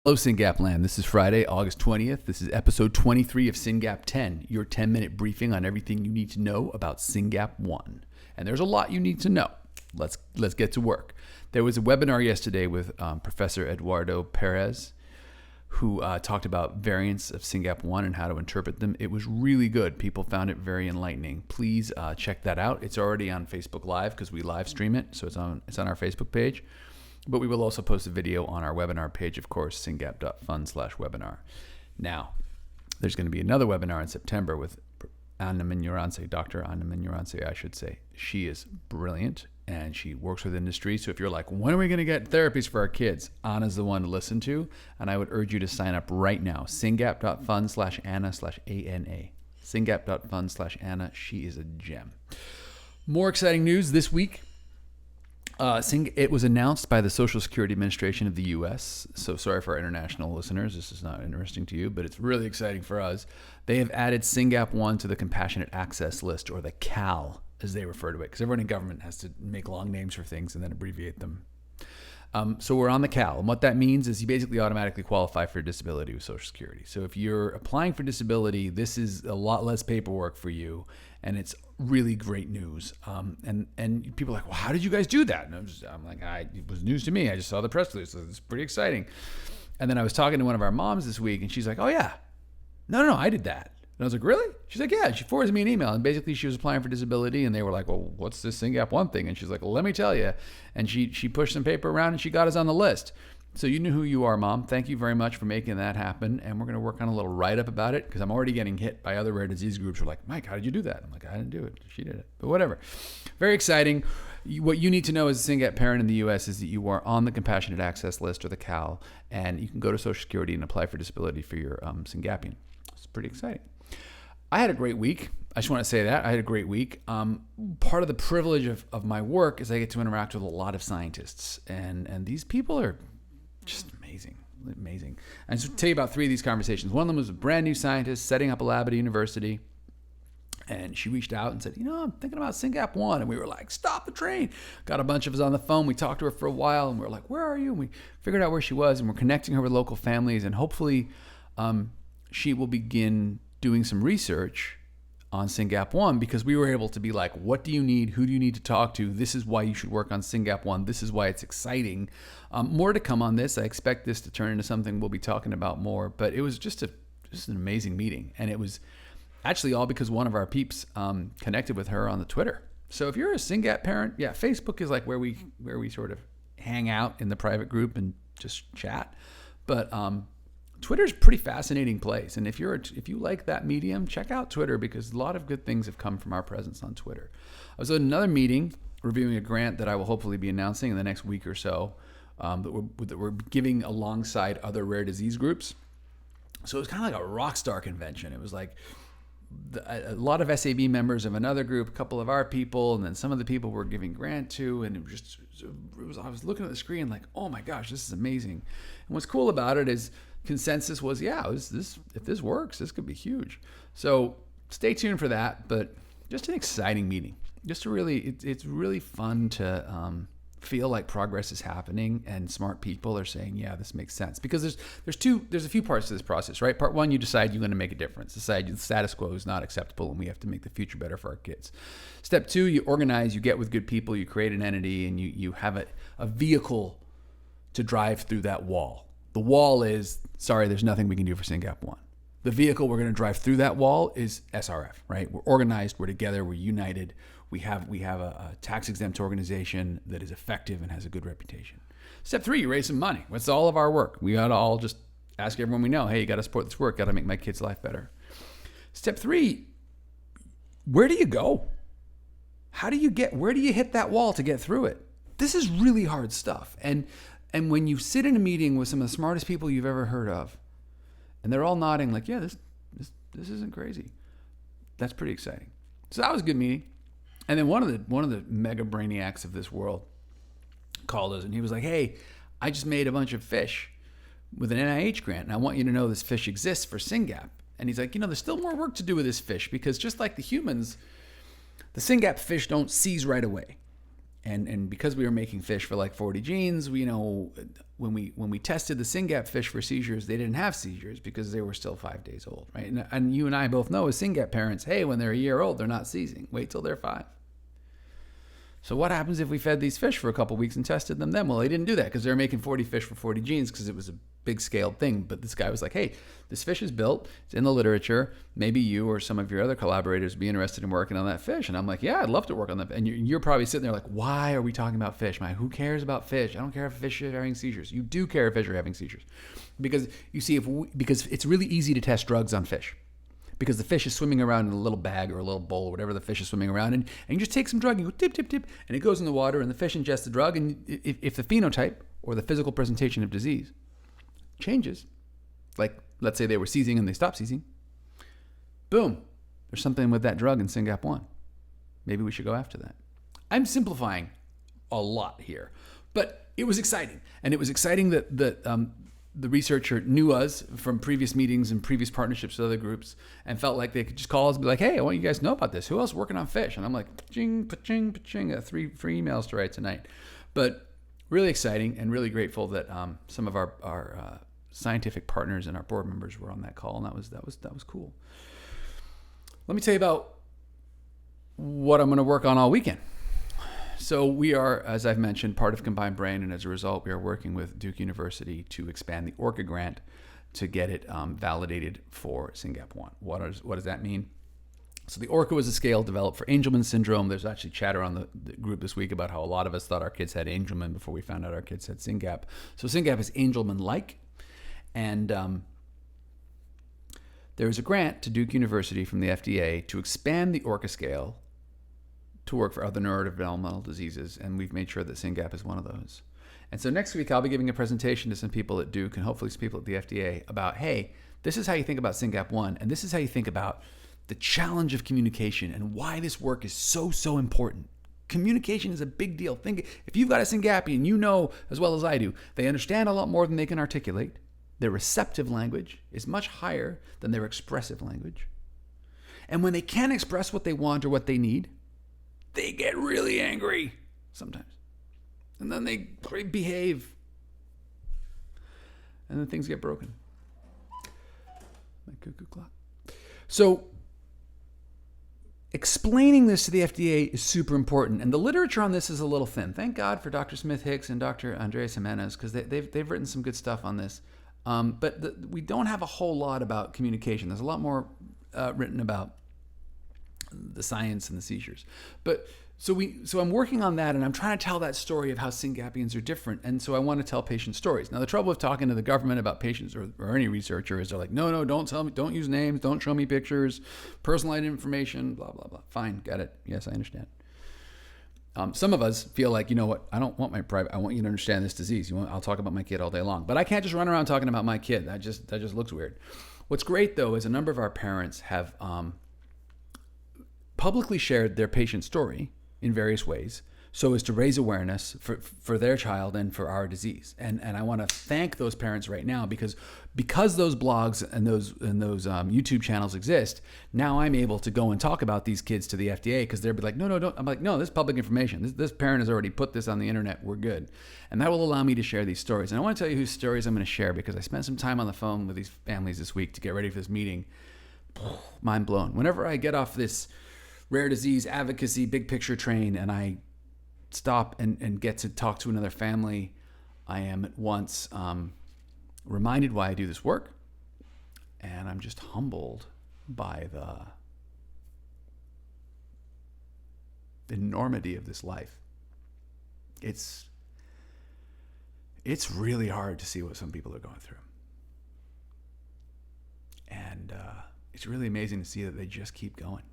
Hello, Syngap land. This is Friday, August 20th. This is episode 23 of Syngap 10, your 10-minute briefing on everything you need to know about Syngap1. And there's a lot you need to know. Let's get to work. There was a webinar yesterday with Professor Eduardo Perez, who talked about variants of Syngap1 and how to interpret them. It was really good. People found it very enlightening. Please check that out. It's already on Facebook Live because we live stream it, so it's on our Facebook page. But we will also post a video on our webinar page, of course, syngap.fun/webinar. Now, there's going to be another webinar in September with Ana Miñorance, Dr. Ana Miñorance, I should say. She is brilliant, and she works with industry. So if you're like, when are we going to get therapies for our kids? Ana's the one to listen to, and I would urge you to sign up right now. syngap.fun/Ana/ANA. syngap.fun/Ana. She is a gem. More exciting news this week. It was announced by the Social Security Administration of the U.S. So sorry for our international listeners. This is not interesting to you, but it's really exciting for us. They have added Syngap1 to the Compassionate Access List, or the CAL, as they refer to it, because everyone in government has to make long names for things and then abbreviate them. So we're on the CAL, and what that means is you basically automatically qualify for disability with Social Security. So if you're applying for disability, this is a lot less paperwork for you, and it's really great news. And people are like, well, how did you guys do that? And I'm like, it was news to me. I just saw the press release, so it's pretty exciting. And then I was talking to one of our moms this week, and she's like, oh yeah, no, I did that. And I was like, really? She's like, yeah. She forwarded me an email, and basically she was applying for disability, and they were like, well, what's this Syngap1 thing? And she's like, well, let me tell you. And she pushed some paper around, and she got us on the list. So you knew who you are, Mom. Thank you very much for making that happen. And we're going to work on a little write-up about it, because I'm already getting hit by other rare disease groups who are like, Mike, how did you do that? I'm like, I didn't do it. She did it. But whatever. Very exciting. What you need to know as a Syngap parent in the U.S. is that you are on the Compassionate Access List, or the CAL, and you can go to Social Security and apply for disability for your Syngapian. It's pretty exciting. I had a great week. I just want to say that. I had a great week. Part of the privilege of my work is I get to interact with a lot of scientists. And these people are just amazing. And just to tell you about three of these conversations. One of them was a brand new scientist setting up a lab at a university. And she reached out and said, I'm thinking about Syngap1. And we were like, stop the train. Got a bunch of us on the phone. We talked to her for a while. And we were like, where are you? And we figured out where she was. And we're connecting her with local families. And hopefully she will begin doing some research on Syngap1, because we were able to be like, what do you need? Who do you need to talk to? This is why you should work on Syngap1. This is why it's exciting. More to come on this. I expect this to turn into something we'll be talking about more, but it was just an amazing meeting. And it was actually all because one of our peeps connected with her on the Twitter. So if you're a Syngap parent, yeah, Facebook is like where we sort of hang out in the private group and just chat. But Twitter's a pretty fascinating place, and if you like that medium, check out Twitter, because a lot of good things have come from our presence on Twitter. I was at another meeting reviewing a grant that I will hopefully be announcing in the next week or so that we're giving alongside other rare disease groups. So it was kind of like a Rockstar convention. It was like a lot of SAB members of another group, a couple of our people, and then some of the people we're giving grant to, and I was looking at the screen like, oh my gosh, this is amazing. And what's cool about it is consensus was, if this works, this could be huge. So stay tuned for that. But just an exciting meeting. It's really fun to feel like progress is happening and smart people are saying, yeah, this makes sense. Because there's a few parts to this process, right? Part one, you decide you're going to make a difference. Decide the status quo is not acceptable and we have to make the future better for our kids. Step two, you organize, you get with good people, you create an entity, and you have a vehicle to drive through that wall. The wall is, sorry, there's nothing we can do for Syngap1. The vehicle we're going to drive through that wall is SRF, right? We're organized, we're together, we're united. We have a tax-exempt organization that is effective and has a good reputation. Step three, you raise some money. That's all of our work. We got to all just ask everyone we know, hey, you got to support this work, got to make my kid's life better. Step three, where do you go? Where do you hit that wall to get through it? This is really hard stuff. And when you sit in a meeting with some of the smartest people you've ever heard of, and they're all nodding like, yeah, this isn't crazy. That's pretty exciting. So that was a good meeting. And then one of the mega brainiacs of this world called us, and he was like, hey, I just made a bunch of fish with an NIH grant, and I want you to know this fish exists for Syngap. And he's like, there's still more work to do with this fish, because just like the humans, the Syngap fish don't seize right away. And because we were making fish for like 40 genes, when we tested the Syngap fish for seizures, they didn't have seizures because they were still 5 days old, right? And you and I both know as Syngap parents, hey, when they're a year old, they're not seizing. Wait till they're 5. So what happens if we fed these fish for a couple weeks and tested them then? Well, they didn't do that because they were making 40 fish for 40 genes because it was a big scaled thing. But this guy was like, hey, this fish is built. It's in the literature. Maybe you or some of your other collaborators would be interested in working on that fish. And I'm like, yeah, I'd love to work on that. And you're probably sitting there like, why are we talking about fish? Who cares about fish? I don't care if fish are having seizures. You do care if fish are having seizures. Because you see, because it's really easy to test drugs on fish. Because the fish is swimming around in a little bag or a little bowl, or whatever the fish is swimming around in, and you just take some drug and you go tip, tip, tip, and it goes in the water, and the fish ingests the drug, and if the phenotype or the physical presentation of disease changes, like let's say they were seizing and they stopped seizing, boom, there's something with that drug in SYNGAP1. Maybe we should go after that. I'm simplifying a lot here, but it was exciting, and it was exciting that the researcher knew us from previous meetings and previous partnerships with other groups and felt like they could just call us and be like, hey, I want you guys to know about this. Who else is working on fish? And I'm like, pa-ching, pa-ching, pa-ching. I got 3 emails to write tonight. But really exciting and really grateful that some of our scientific partners and our board members were on that call, and that was cool. Let me tell you about what I'm going to work on all weekend. So we are, as I've mentioned, part of Combined Brain, and as a result, we are working with Duke University to expand the ORCA grant to get it validated for SYNGAP1. What does that mean? So the ORCA was a scale developed for Angelman syndrome. There's actually chatter on the group this week about how a lot of us thought our kids had Angelman before we found out our kids had Syngap. So Syngap is Angelman-like, and there is a grant to Duke University from the FDA to expand the ORCA scale to work for other neurodevelopmental diseases, and we've made sure that Syngap is one of those. And so next week I'll be giving a presentation to some people at Duke and hopefully some people at the FDA about, hey, this is how you think about Syngap1, and this is how you think about the challenge of communication and why this work is so important. Communication is a big deal. Think if you've got a Syngapian, you know as well as I do, they understand a lot more than they can articulate. Their receptive language is much higher than their expressive language. And when they can't express what they want or what they need, they get really angry sometimes. And then they behave. And then things get broken. My cuckoo clock. So explaining this to the FDA is super important. And the literature on this is a little thin. Thank God for Dr. Smith Hicks and Dr. Andreas Jimenez, because they've written some good stuff on this. But we don't have a whole lot about communication. There's a lot more written about the science and the seizures. But so I'm working on that, and I'm trying to tell that story of how Syngapians are different. And so I want to tell patient stories. Now, the trouble with talking to the government about patients or any researcher is they're like, no, don't tell me, don't use names, don't show me pictures, personalized information, blah, blah, blah. Fine, got it. Yes, I understand. Some of us feel like, you know what, I don't want my private, I want you to understand this disease. I'll talk about my kid all day long, but I can't just run around talking about my kid. That just looks weird. What's great though, is a number of our parents have publicly shared their patient story in various ways so as to raise awareness for their child and for our disease. And I want to thank those parents right now because those blogs and those YouTube channels exist. Now I'm able to go and talk about these kids to the FDA because they'll be like, no, don't. I'm like, no, this is public information. This parent has already put this on the internet. We're good. And that will allow me to share these stories. And I want to tell you whose stories I'm going to share because I spent some time on the phone with these families this week to get ready for this meeting. Mind blown. Whenever I get off this rare disease advocacy big picture train and I stop and get to talk to another family, I am at once reminded why I do this work, and I'm just humbled by the enormity of this life. It's really hard to see what some people are going through, and it's really amazing to see that they just keep going.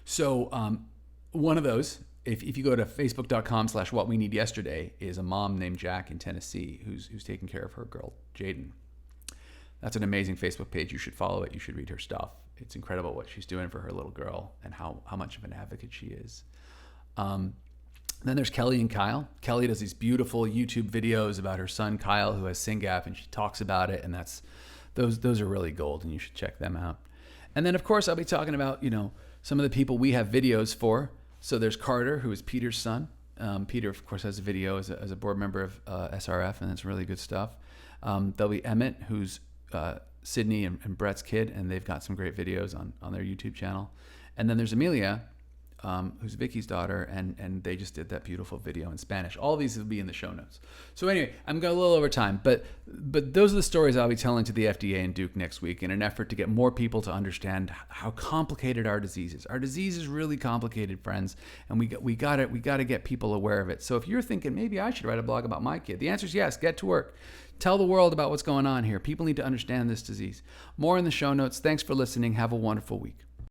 So one of those, if you go to facebook.com/whatweneedyesterday, is a mom named Jack in Tennessee who's taking care of her girl, Jaden. That's an amazing Facebook page. You should follow it. You should read her stuff. It's incredible what she's doing for her little girl and how much of an advocate she is. Then there's Kelly and Kyle. Kelly does these beautiful YouTube videos about her son, Kyle, who has Syngap, and she talks about it. And those are really gold, and you should check them out. And then, of course, I'll be talking about, some of the people we have videos for. So there's Carter, who is Peter's son, Peter, of course, has a video as a board member of SRF, and it's really good stuff. There'll be Emmett, who's Sydney and Brett's kid, and they've got some great videos on their YouTube channel. And then there's Amelia, who's Vicky's daughter, and they just did that beautiful video in Spanish. All these will be in the show notes. So anyway, I'm going a little over time, but those are the stories I'll be telling to the FDA and Duke next week in an effort to get more people to understand how complicated our disease is. Our disease is really complicated, friends, and we got to get people aware of it. So if you're thinking maybe I should write a blog about my kid, the answer is yes. Get to work. Tell the world about what's going on here. People need to understand this disease. More in the show notes. Thanks for listening. Have a wonderful week.